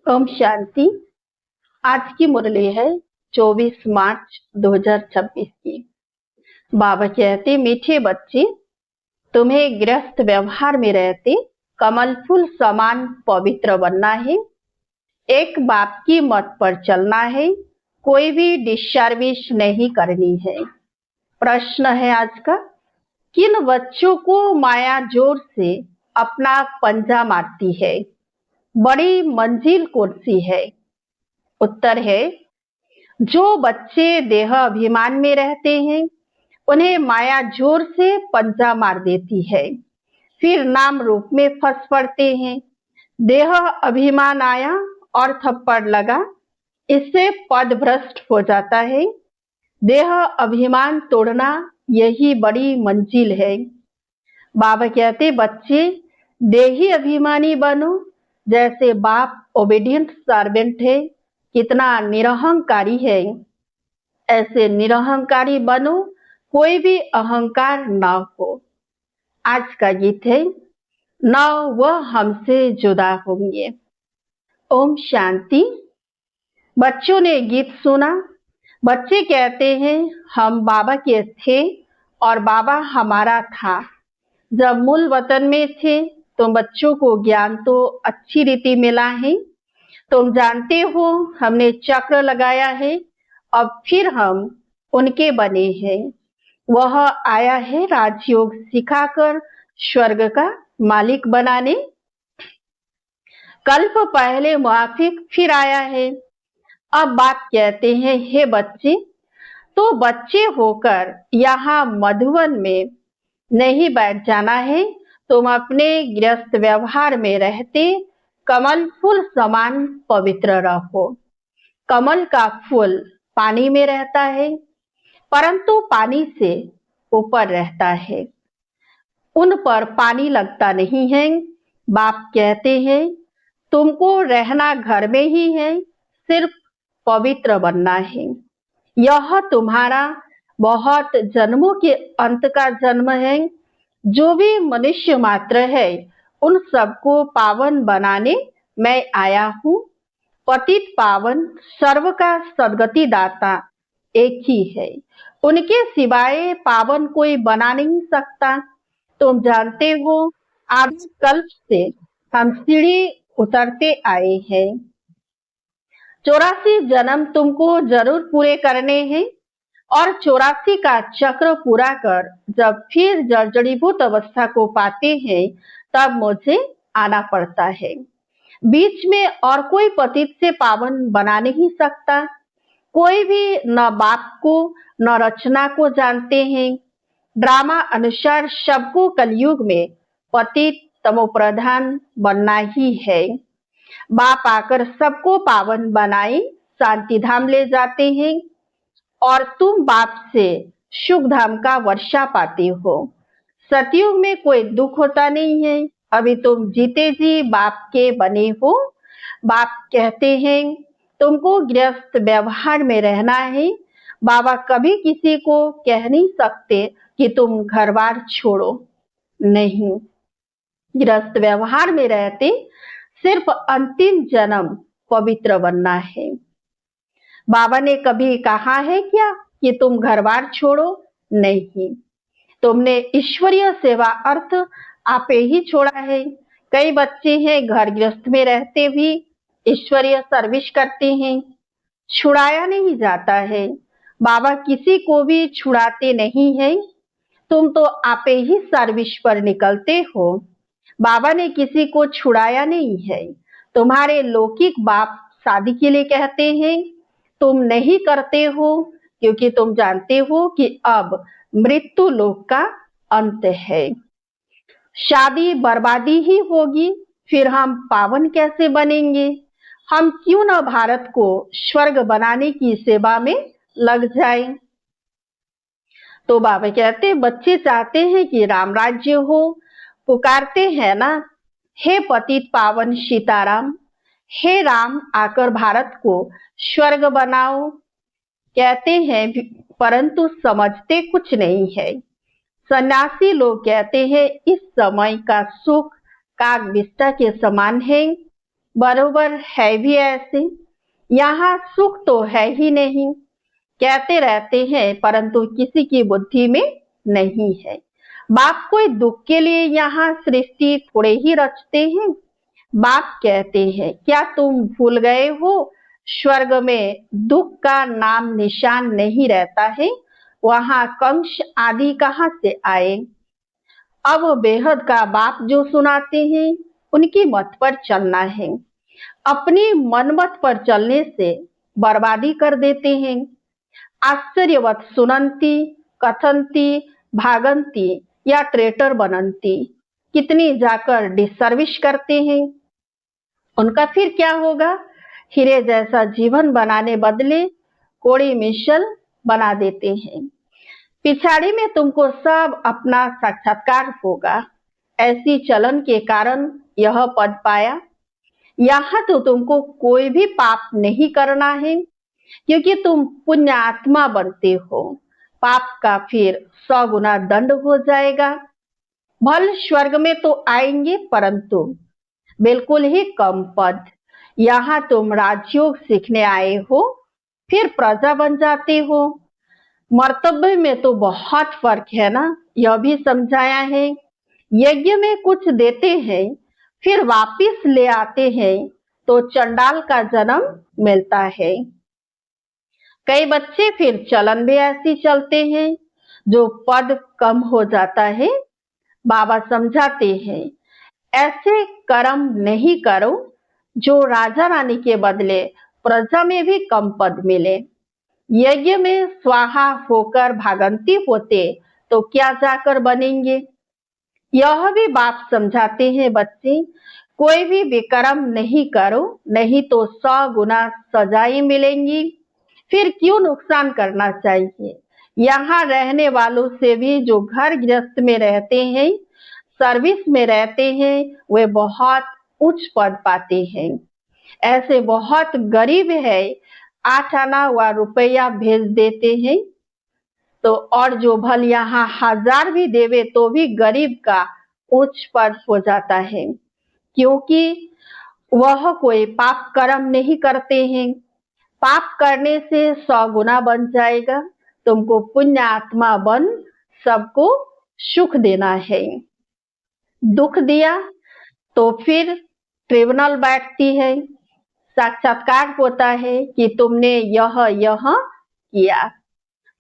ओम शांति। आज की मुरली है 24 मार्च 2026 की। बाबा कहते, मीठे बच्चे, तुम्हें गृहस्थ व्यवहार में रहते कमल फूल समान पवित्र बनना है। एक बाप की मत पर चलना है, कोई भी डिससर्विस नहीं करनी है। प्रश्न है आज का, किन बच्चों को माया जोर से अपना पंजा मारती है? बड़ी मंजिल कौन सी है? उत्तर है, जो बच्चे देह अभिमान में रहते हैं उन्हें माया जोर से पंजा मार देती है, फिर नाम रूप में फंस पड़ते हैं। देह अभिमान आया और थप्पड़ लगा, इससे पद भ्रष्ट हो जाता है। देह अभिमान तोड़ना यही बड़ी मंजिल है। बाबा कहते, बच्चे देही अभिमानी बनो, जैसे बाप ओबीडियंट सर्वेंट है, कितना निरहंकारी है, ऐसे निरहंकारी बनो, कोई भी अहंकार ना हो। आज का गीत है, न वह हमसे जुदा होंगे। ओम शांति। बच्चों ने गीत सुना। बच्चे कहते हैं, हम बाबा के थे और बाबा हमारा था। जब मूल वतन में थे तो बच्चों को ज्ञान तो अच्छी रीति मिला है। तुम जानते हो, हमने चक्र लगाया है, अब फिर हम उनके बने हैं। वह आया है राजयोग सिखाकर स्वर्ग का मालिक बनाने। कल्प पहले मुआफिक फिर आया है। अब बाप कहते हैं, हे बच्चे, तो बच्चे होकर यहाँ मधुवन में नहीं बैठ जाना है। तुम अपने गृहस्थ व्यवहार में रहते कमल फूल समान पवित्र रहो। कमल का फूल पानी में रहता है, परंतु पानी से ऊपर रहता है, उन पर पानी लगता नहीं है। बाप कहते हैं, तुमको रहना घर में ही है, सिर्फ पवित्र बनना है। यह तुम्हारा बहुत जन्मों के अंत का जन्म है। जो भी मनुष्य मात्र है उन सबको पावन बनाने मैं आया हूँ। पतित पावन सर्व का सदगति दाता एक ही है, उनके सिवाय पावन कोई बना नहीं सकता। तुम जानते हो, आदि कल्प से हम सीढ़ी उतरते आए हैं। 84 जन्म तुमको जरूर पूरे करने हैं और 84 का चक्र पूरा कर जब फिर जर्जरीभूत अवस्था को पाते हैं तब मुझे आना पड़ता है। बीच में और कोई पतित से पावन बना नहीं सकता। कोई भी न बाप को न रचना को जानते हैं। ड्रामा अनुसार सबको कलयुग में पतित तमोप्रधान बनना ही है। बाप आकर सबको पावन बनाए शांति धाम ले जाते हैं और तुम बाप से सुख धाम का वर्षा पाते हो। सतयुग में कोई दुख होता नहीं है। अभी तुम जीते जी बाप के बने हो। बाप कहते हैं, तुमको गृहस्थ व्यवहार में रहना है। बाबा कभी किसी को कह नहीं सकते कि तुम घर बार छोड़ो, नहीं। गृहस्थ व्यवहार में रहते सिर्फ अंतिम जन्म पवित्र बनना है। बाबा ने कभी कहा है क्या कि तुम घर बार छोड़ो? नहीं। तुमने ईश्वरीय सेवा अर्थ आपे ही छोड़ा है। कई बच्चे हैं घर गृहस्थ में रहते भी ईश्वरीय सर्विस करते हैं, छुड़ाया नहीं जाता है। बाबा किसी को भी छुड़ाते नहीं है। तुम तो आपे ही सर्विस पर निकलते हो। बाबा ने किसी को छुड़ाया नहीं है। तुम्हारे लौकिक बाप शादी के लिए कहते हैं, तुम नहीं करते हो क्योंकि तुम जानते हो कि अब मृत्यु लोक का अंत है। शादी बर्बादी ही होगी, फिर हम पावन कैसे बनेंगे? हम क्यों न भारत को स्वर्ग बनाने की सेवा में लग जाएं? तो बाबा कहते, बच्चे चाहते हैं कि राम राज्य हो, पुकारते हैं ना, हे पतित पावन सीताराम, हे राम आकर भारत को स्वर्ग बनाओ। कहते हैं परंतु समझते कुछ नहीं है। सन्यासी लोग कहते हैं इस समय का सुख काग विष्टा के समान है। बरोबर है भी ऐसे। यहाँ सुख तो है ही नहीं, कहते रहते हैं, परंतु किसी की बुद्धि में नहीं है। बाप कोई दुख के लिए यहाँ सृष्टि थोड़े ही रचते हैं। बाप कहते हैं, क्या तुम भूल गए हो, स्वर्ग में दुख का नाम निशान नहीं रहता है, वहां कंस आदि कहाँ से आए। अब बेहद का बाप जो सुनाते हैं, उनकी मत पर चलना है। अपनी मनमत पर चलने से बर्बादी कर देते हैं। आश्चर्यवत सुनंती, कथंती, भागंती या ट्रेटर बनंती, कितनी जाकर डिसर्विस करते हैं। उनका फिर क्या होगा। हीरे जैसा जीवन बनाने बदले कोड़ी मिसल बना देते हैं। पिछाड़ी में तुमको सब अपना साक्षात्कार होगा। ऐसी चलन के कारण यह पद पाया। यहाँ तो तुमको कोई भी पाप नहीं करना है, क्योंकि तुम पुण्य आत्मा बनते हो। पाप का फिर 100 गुना दंड हो जाएगा। भल स्वर्ग में तो आएंगे, परंतु बिल्कुल ही कम पद। यहाँ तुम राजयोग सीखने आए हो, फिर प्रजा बन जाते हो। मर्तबे में तो बहुत फर्क है ना, यह भी समझाया है। यज्ञ में कुछ देते हैं, फिर वापिस ले आते हैं, तो चंडाल का जन्म मिलता है। कई बच्चे फिर चलन भी ऐसी चलते हैं, जो पद कम हो जाता है। बाबा समझाते हैं, ऐसे कर्म नहीं करो जो राजा रानी के बदले प्रजा में भी कम पद मिले। यज्ञ में स्वाहा होकर भागंती होते तो क्या जाकर बनेंगे। यह भी बाप समझाते हैं, बच्चे कोई भी विकर्म नहीं करो, नहीं तो 100 गुना सजाएं मिलेंगी। फिर क्यों नुकसान करना चाहिए। यहाँ रहने वालों से भी जो घर गृहस्थ में रहते हैं, सर्विस में रहते हैं, वे बहुत उच्च पद पाते हैं। ऐसे बहुत गरीब है, 8 आना व रुपया भेज देते हैं, तो और जो भल यहाँ 1000 भी देवे तो भी गरीब का उच्च पद हो जाता है, क्योंकि वह कोई पाप कर्म नहीं करते हैं। पाप करने से 100 गुना बन जाएगा। तुमको पुण्य आत्मा बन सबको सुख देना है। दुख दिया तो फिर ट्रिब्यूनल बैठती है, साक्षात्कार होता है कि तुमने यह यह किया,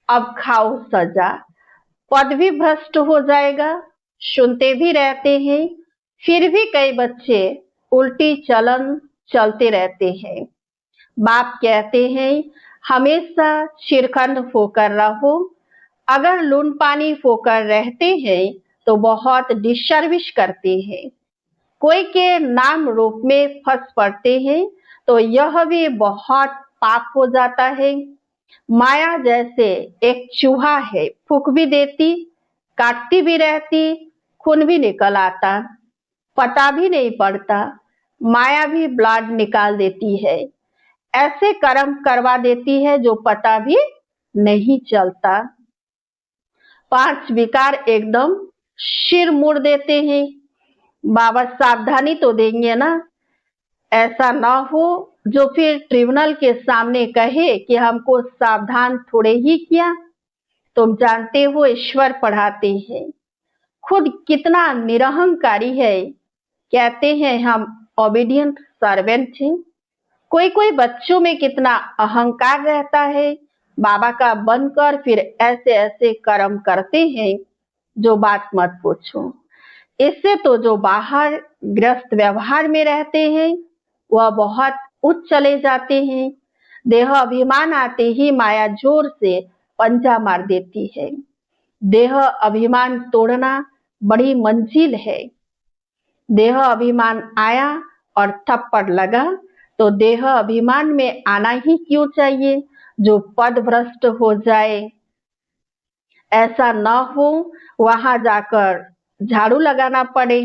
अब खाओ सजा। पद भी भ्रष्ट हो जाएगा। सुनते भी रहते हैं, फिर भी कई बच्चे उल्टी चलन चलते रहते हैं। बाप कहते हैं, हमेशा शिरखंड होकर रहो। अगर लून पानी होकर रहते हैं तो बहुत डिसर्विस करते हैं। कोई के नाम रूप में फंस पड़ते हैं तो यह भी बहुत पाप हो जाता है। माया जैसे एक चूहा है, फूंक भी देती, काटती भी रहती, खून भी निकल आता, पता भी नहीं पड़ता। माया भी ब्लड निकाल देती है, ऐसे कर्म करवा देती है जो पता भी नहीं चलता। 5 विकार एकदम सिर मुड़ देते हैं। बाबा सावधानी तो देंगे ना, ऐसा ना हो जो फिर ट्रिब्यूनल के सामने कहे कि हमको सावधान थोड़े ही किया। तुम जानते हो ईश्वर पढ़ाते हैं, खुद कितना निरहंकारी है। कहते हैं हम ओबीडियंट सर्वेंट हैं। कोई कोई बच्चों में कितना अहंकार रहता है, बाबा का बनकर फिर ऐसे ऐसे कर्म करते हैं जो बात मत पूछो। इससे तो जो बाहर ग्रस्त व्यवहार में रहते हैं वह बहुत उच्च चले जाते हैं। देह अभिमान आते ही माया जोर से पंजा मार देती है। देह अभिमान तोड़ना बड़ी मंजिल है। देह अभिमान आया और थप्पड़ लगा तो देह अभिमान में आना ही क्यों चाहिए जो पद भ्रष्ट हो जाए। ऐसा न हो वहां जाकर झाड़ू लगाना पड़े।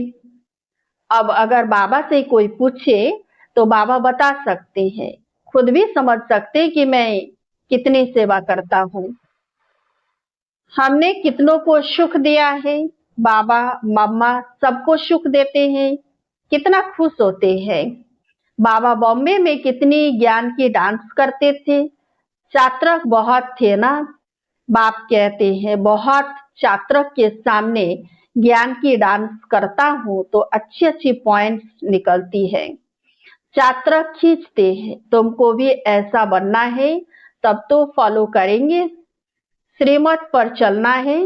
अब अगर बाबा से कोई पूछे तो बाबा बता सकते हैं, खुद भी समझ सकते कि मैं कितनी सेवा करता हूँ, हमने कितनों को सुख दिया है। बाबा मम्मा सबको सुख देते हैं, कितना खुश होते हैं। बाबा बॉम्बे में कितनी ज्ञान की डांस करते थे, चात्रक बहुत थे ना। बाप कहते हैं बहुत चात्रक के सामने ज्ञान की डांस करता हूँ तो अच्छी अच्छी पॉइंट्स निकलती है। चात्रक खींचते हैं, तुमको भी ऐसा बनना है तब तो फॉलो करेंगे। श्रीमत पर चलना है,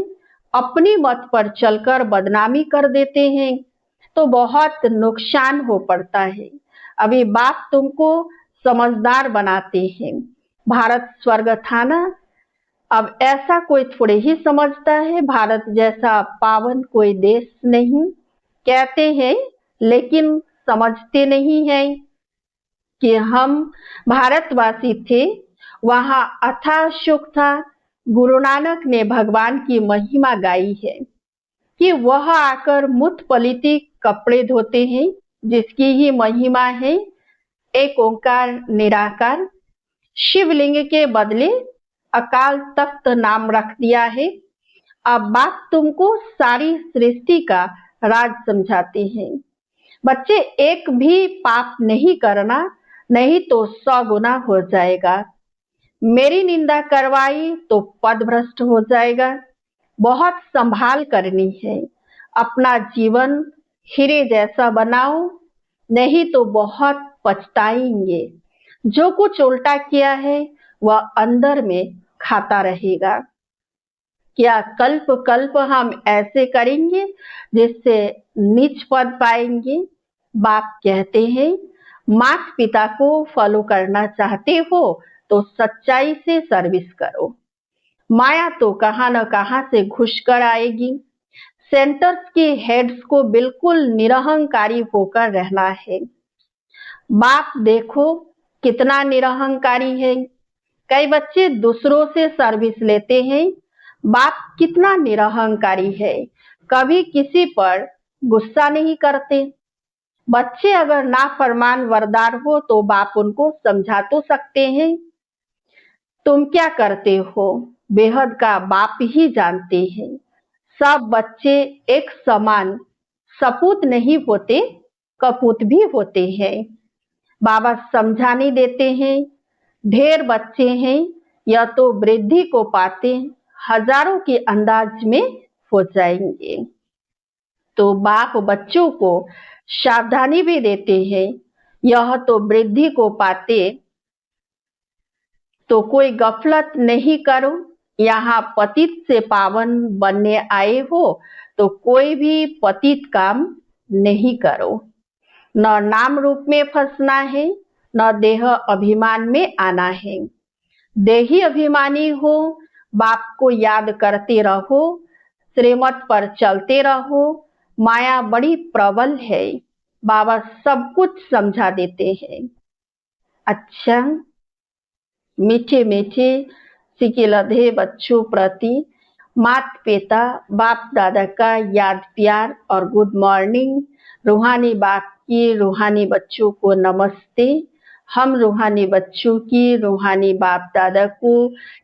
अपनी मत पर चलकर बदनामी कर देते हैं तो बहुत नुकसान हो पड़ता है। अभी बाप तुमको समझदार बनाते हैं। भारत स्वर्ग था ना, अब ऐसा कोई थोड़े ही समझता है, भारत जैसा पावन कोई देश नहीं। कहते हैं लेकिन समझते नहीं है कि हम भारतवासी थे, वहां अथाह सुख था। गुरु नानक ने भगवान की महिमा गाई है कि वह आकर मुतपलिती कपड़े धोते हैं, जिसकी ही महिमा है एक ओंकार निराकार। शिवलिंग के बदले अकाल तख्त नाम रख दिया है। अब बाप तुमको सारी सृष्टि का राज समझाते हैं। बच्चे एक भी पाप नहीं करना, नहीं तो 100 गुना हो जाएगा। मेरी निंदा करवाई तो पद भ्रष्ट हो जाएगा। बहुत संभाल करनी है, अपना जीवन हीरे जैसा बनाओ, नहीं तो बहुत पछताएंगे। जो कुछ उल्टा किया है वह अंदर में खाता रहेगा। क्या कल्प कल्प हम ऐसे करेंगे जिससे नीच पद पाएंगे। बाप कहते हैं माता पिता को फॉलो करना चाहते हो तो सच्चाई से सर्विस करो। माया तो कहां न कहां से घुस कर आएगी। सेंटर्स के हेड्स को बिल्कुल निरहंकारी होकर रहना है। बाप देखो कितना निरहंकारी है। कई बच्चे दूसरों से सर्विस लेते हैं। बाप कितना निरहंकारी है, कभी किसी पर गुस्सा नहीं करते। बच्चे अगर नाफरमान वरदार हो तो बाप उनको समझा तो सकते हैं। तुम क्या करते हो बेहद का बाप ही जानते हैं। सब बच्चे एक समान सपूत नहीं होते, कपूत भी होते हैं। बाबा समझाने देते हैं। ढेर बच्चे हैं, या तो वृद्धि को पाते हजारों के अंदाज में हो जाएंगे। तो बाप बच्चों को सावधानी भी देते हैं। यह तो वृद्धि को पाते तो कोई गफलत नहीं करो। यहाँ पतित से पावन बनने आए हो तो कोई भी पतित काम नहीं करो। न नाम रूप में फंसना है, न देह अभिमान में आना है। देही अभिमानी हो, बाप को याद करते रहो, श्रीमत पर चलते रहो। माया बड़ी प्रबल है, बाबा सब कुछ समझा देते हैं। अच्छा, मीठे मीठे सिकिलधे बच्चों प्रति माता पिता बाप दादा का याद प्यार और गुड मॉर्निंग। रूहानी बाप की रूहानी बच्चों को नमस्ते। हम रूहानी बच्चों की रूहानी बाप दादा को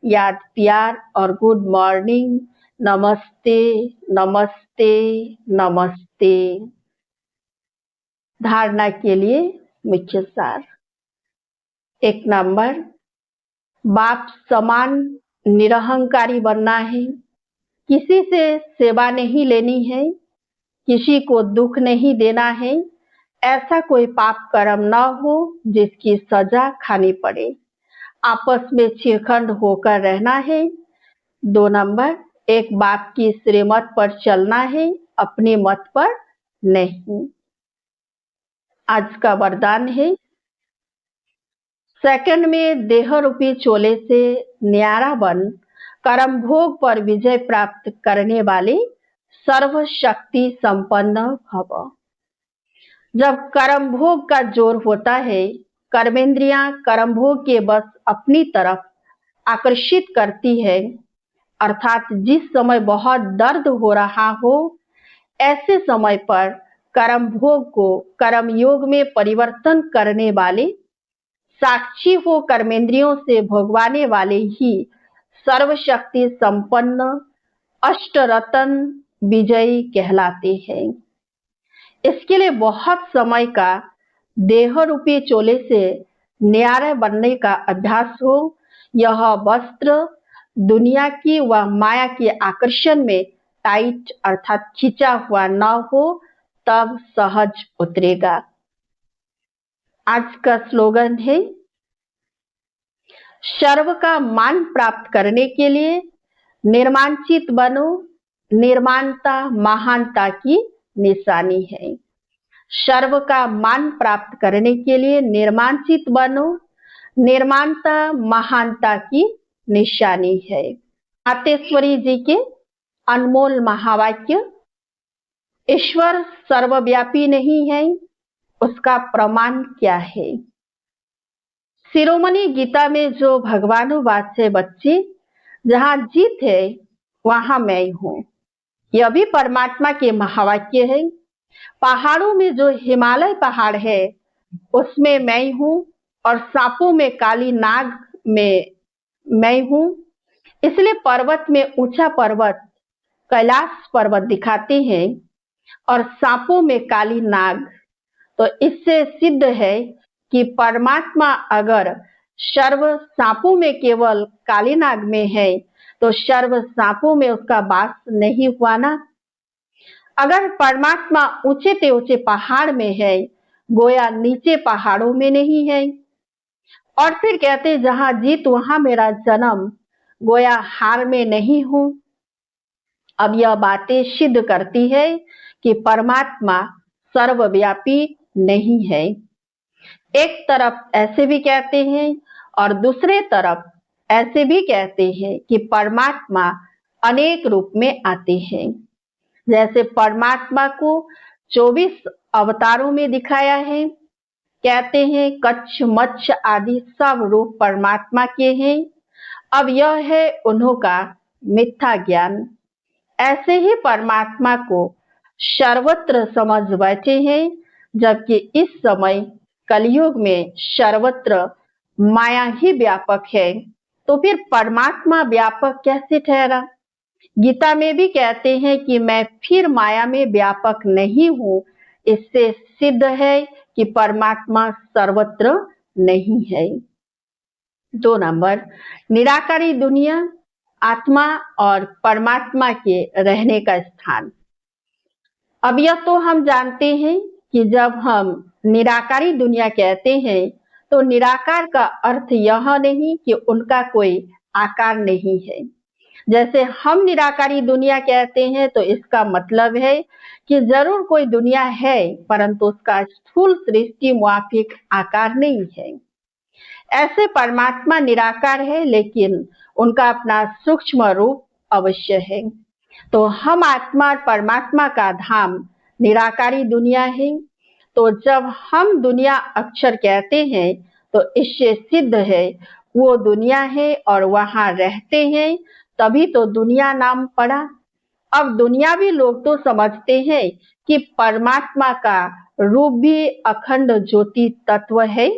याद प्यार और गुड मॉर्निंग। नमस्ते नमस्ते नमस्ते। धारणा के लिए मुख्य सार। 1 नंबर, बाप समान निरहंकारी बनना है। किसी से सेवा नहीं लेनी है, किसी को दुख नहीं देना है। ऐसा कोई पाप कर्म न हो जिसकी सजा खानी पड़े। आपस में चिरखंड होकर रहना है। 2 नंबर, एक बाप की श्रीमत पर चलना है, अपनी मत पर नहीं। आज का वरदान है, सेकंड में देह रूपी चोले से न्यारा बन कर्म भोग पर विजय प्राप्त करने वाले सर्वशक्ति संपन्न भव। जब कर्म भोग का जोर होता है, कर्मेंद्रियां कर्म भोग के बस अपनी तरफ आकर्षित करती है, अर्थात जिस समय बहुत दर्द हो रहा हो, ऐसे समय पर कर्म भोग को कर्म योग में परिवर्तन करने वाले साक्षी हो कर्मेंद्रियों से भोगवाने वाले ही सर्वशक्ति संपन्न अष्टरतन विजयी कहलाते हैं। इसके लिए बहुत समय का देह रूपी चोले से न्यारे बनने का अभ्यास हो, यह वस्त्र दुनिया की व माया के आकर्षण में टाइट अर्थात खींचा हुआ न हो, तब सहज उतरेगा। आज का स्लोगन है, सर्व का मान प्राप्त करने के लिए निर्मांचित बनो, निर्माणता महानता की निशानी है। सर्व का मान प्राप्त करने के लिए निर्मांचित बनो, निर्माणता महानता की निशानी है। मातेश्वरी जी के अनमोल महावाक्य, ईश्वर सर्वव्यापी नहीं है, उसका प्रमाण क्या है। शिरोमणि गीता में जो भगवानुवाद से बच्चे, जहां जीत है वहां मैं हूं, यह भी परमात्मा के महावाक्य है। पहाड़ों में जो हिमालय पहाड़ है उसमें मैं हूं, और सांपों में काली नाग में मैं हूं। इसलिए पर्वत में ऊंचा पर्वत कैलाश पर्वत दिखाते हैं और सांपों में काली नाग। तो इससे सिद्ध है कि परमात्मा अगर सर्व सांपों में केवल काली नाग में है, तो सर्व सांपों में उसका वास नहीं हुआ ना। अगर परमात्मा ऊंचे से ऊंचे पहाड़ में है, गोया नीचे पहाड़ों में नहीं है। और फिर कहते जहां जीत वहां मेरा जन्म, गोया हार में नहीं हूं। अब यह बातें सिद्ध करती है कि परमात्मा सर्वव्यापी नहीं है। एक तरफ ऐसे भी कहते हैं और दूसरे तरफ ऐसे भी कहते हैं कि परमात्मा अनेक रूप में आते हैं। जैसे परमात्मा को 24 अवतारों में दिखाया है। कहते हैं कच्छ मत्स्य आदि सब रूप परमात्मा के हैं। अब यह है उन्हों का मिथ्या ज्ञान। ऐसे ही परमात्मा को सर्वत्र समझ बैठे हैं, जबकि इस समय कलयुग में सर्वत्र माया ही व्यापक है। तो फिर परमात्मा व्यापक कैसे ठहरा। गीता में भी कहते हैं कि मैं फिर माया में व्यापक नहीं हूं। इससे सिद्ध है कि परमात्मा सर्वत्र नहीं है। 2 नंबर, निराकारी दुनिया, आत्मा और परमात्मा के रहने का स्थान। अब यह तो हम जानते हैं कि जब हम निराकारी दुनिया कहते हैं तो निराकार का अर्थ यह नहीं कि उनका कोई आकार नहीं है। जैसे हम निराकारी दुनिया कहते हैं तो इसका मतलब है कि जरूर कोई दुनिया है, परंतु उसका स्थूल सृष्टि मुआफिक आकार नहीं है। ऐसे परमात्मा निराकार है, लेकिन उनका अपना सूक्ष्म रूप अवश्य है। तो हम आत्मा और परमात्मा का धाम निराकारी दुनिया है। तो जब हम दुनिया अक्षर कहते हैं तो इससे सिद्ध है वो दुनिया है और वहां रहते हैं, तभी तो दुनिया नाम पड़ा। अब दुनियावी लोग तो समझते हैं कि परमात्मा का रूप भी अखंड ज्योति तत्व है।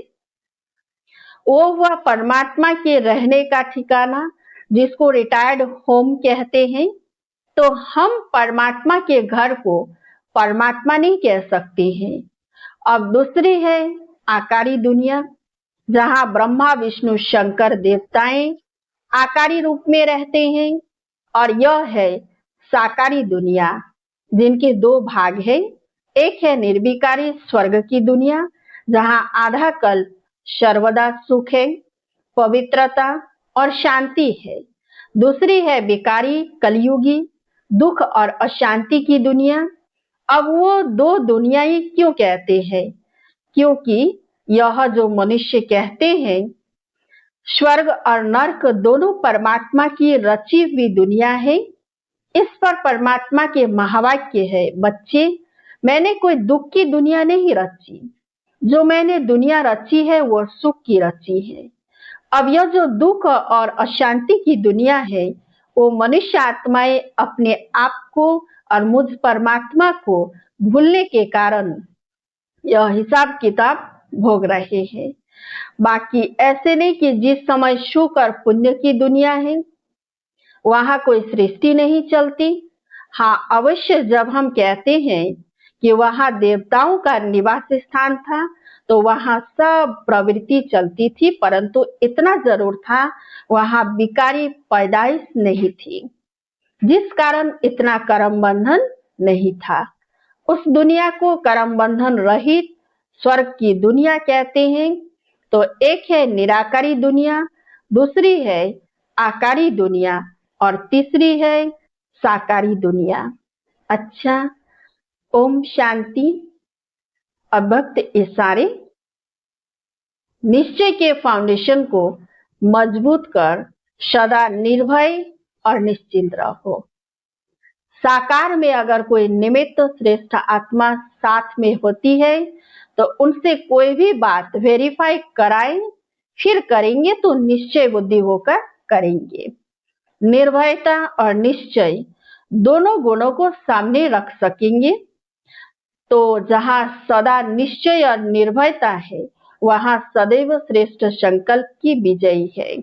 वो हुआ परमात्मा के रहने का ठिकाना, जिसको रिटायर्ड होम कहते हैं। तो हम परमात्मा के घर को परमात्मा नहीं कह सकते हैं। अब दूसरी है आकारी दुनिया, जहां ब्रह्मा विष्णु शंकर देवताएं आकारी रूप में रहते हैं। और यह है साकारी दुनिया, जिनके 2 भाग है। एक है निर्विकारी स्वर्ग की दुनिया, जहां आधा कल्प सर्वदा सुख है, पवित्रता और शांति है। दूसरी है विकारी कलयुगी दुख और अशांति की दुनिया। अब वो 2 दुनियाएं क्यों कहते हैं? क्योंकि यह जो मनुष्य कहते हैं स्वर्ग और नर्क दोनों परमात्मा की रची हुई दुनिया है। इस पर परमात्मा के महावाक्य है, बच्चे मैंने कोई दुख की दुनिया नहीं रची, जो मैंने दुनिया रची है वो सुख की रची है। अब यह जो दुख और अशांति की दुनिया है, वो मनुष्य आत्माएं अपने आप को और मुझ परमात्मा को भूलने के कारण यह हिसाब किताब भोग रहे हैं। बाकी ऐसे नहीं कि जिस समय सुख और पुण्य की दुनिया है वहां कोई सृष्टि नहीं चलती। हाँ, अवश्य जब हम कहते हैं कि वहां देवताओं का निवास स्थान था, तो वहां सब प्रवृत्ति चलती थी, परंतु इतना जरूर था, वहां विकारी पैदाइश नहीं थी, जिस कारण इतना कर्म बंधन नहीं था। उस दुनिया को कर्म बंधन रहित स्वर्ग की दुनिया कहते हैं। तो एक है निराकारी दुनिया, दूसरी है आकारी दुनिया और तीसरी है साकारी दुनिया। अच्छा, ओम शांति। अब भक्त इशारे निश्चय के फाउंडेशन को मजबूत कर सदा निर्भय और निश्चिंत रहो। साकार में अगर कोई निमित्त श्रेष्ठ आत्मा साथ में होती है तो उनसे कोई भी बात वेरीफाई कराएं, फिर करेंगे तो निश्चय बुद्धि होकर करेंगे। निर्भयता और निश्चय दोनों गुणों को सामने रख सकेंगे तो जहां सदा निश्चय और निर्भयता है, वहां सदैव श्रेष्ठ संकल्प की विजयी है।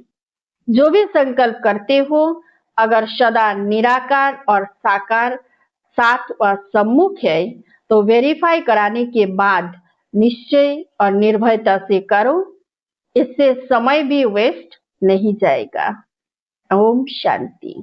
जो भी संकल्प करते हो, अगर सदा निराकार और साकार साथ व सम्मुख है तो वेरीफाई कराने के बाद निश्चय और निर्भयता से करो, इससे समय भी वेस्ट नहीं जाएगा। ओम शांति।